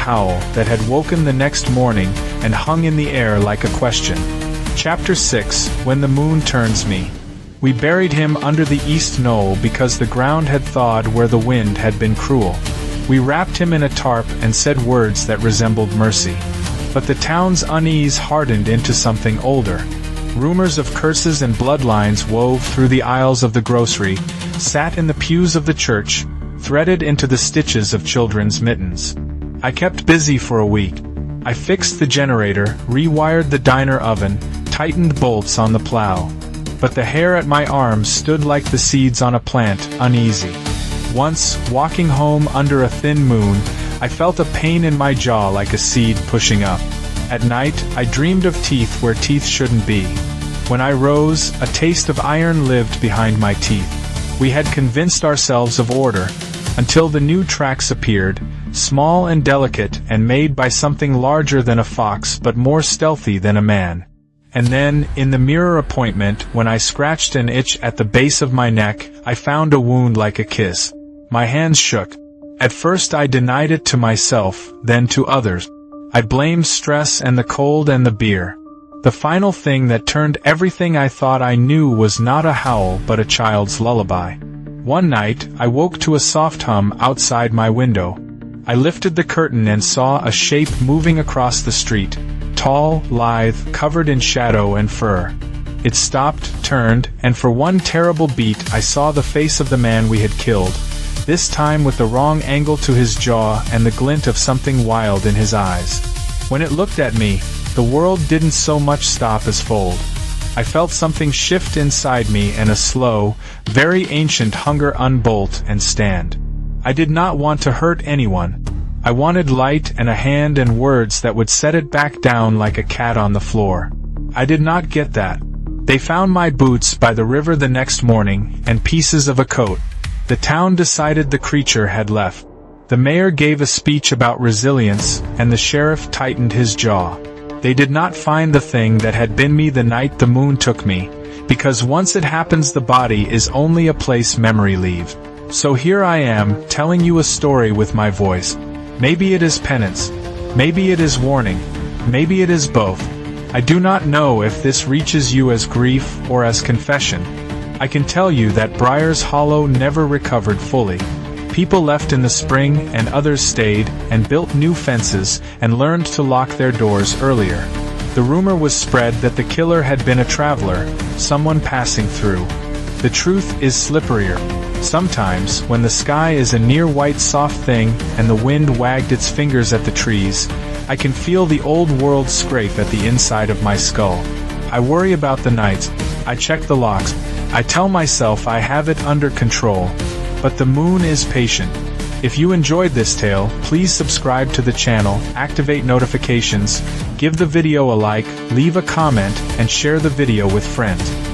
howl that had woken the next morning and hung in the air like a question. Chapter 6: When the Moon Turns Me. We buried him under the east knoll because the ground had thawed where the wind had been cruel. We wrapped him in a tarp and said words that resembled mercy. But the town's unease hardened into something older. Rumors of curses and bloodlines wove through the aisles of the grocery, sat in the pews of the church, threaded into the stitches of children's mittens. I kept busy for a week. I fixed the generator, rewired the diner oven, tightened bolts on the plow. But the hair at my arms stood like the seeds on a plant, uneasy. Once, walking home under a thin moon, I felt a pain in my jaw like a seed pushing up. At night, I dreamed of teeth where teeth shouldn't be. When I rose, a taste of iron lived behind my teeth. We had convinced ourselves of order, until the new tracks appeared, small and delicate and made by something larger than a fox but more stealthy than a man. And then, in the mirror appointment, when I scratched an itch at the base of my neck, I found a wound like a kiss. My hands shook. At first I denied it to myself, then to others. I blamed stress and the cold and the beer. The final thing that turned everything I thought I knew was not a howl but a child's lullaby. One night, I woke to a soft hum outside my window. I lifted the curtain and saw a shape moving across the street. Tall, lithe, covered in shadow and fur. It stopped, turned, and for one terrible beat I saw the face of the man we had killed, this time with the wrong angle to his jaw and the glint of something wild in his eyes. When it looked at me, the world didn't so much stop as fold. I felt something shift inside me and a slow, very ancient hunger unbolt and stand. I did not want to hurt anyone. I wanted light and a hand and words that would set it back down like a cat on the floor. I did not get that. They found my boots by the river the next morning, and pieces of a coat. The town decided the creature had left. The mayor gave a speech about resilience, and the sheriff tightened his jaw. They did not find the thing that had been me the night the moon took me, because once it happens the body is only a place memory leaves. So here I am, telling you a story with my voice. Maybe it is penance. Maybe it is warning. Maybe it is both. I do not know if this reaches you as grief or as confession. I can tell you that Briar's Hollow never recovered fully. People left in the spring and others stayed and built new fences and learned to lock their doors earlier. The rumor was spread that the killer had been a traveler, someone passing through. The truth is slipperier. Sometimes, when the sky is a near white soft thing and the wind wagged its fingers at the trees, I can feel the old world scrape at the inside of my skull. I worry about the nights. I check the locks. I tell myself I have it under control. But the moon is patient. If you enjoyed this tale, please subscribe to the channel, activate notifications, give the video a like, leave a comment, and share the video with friends.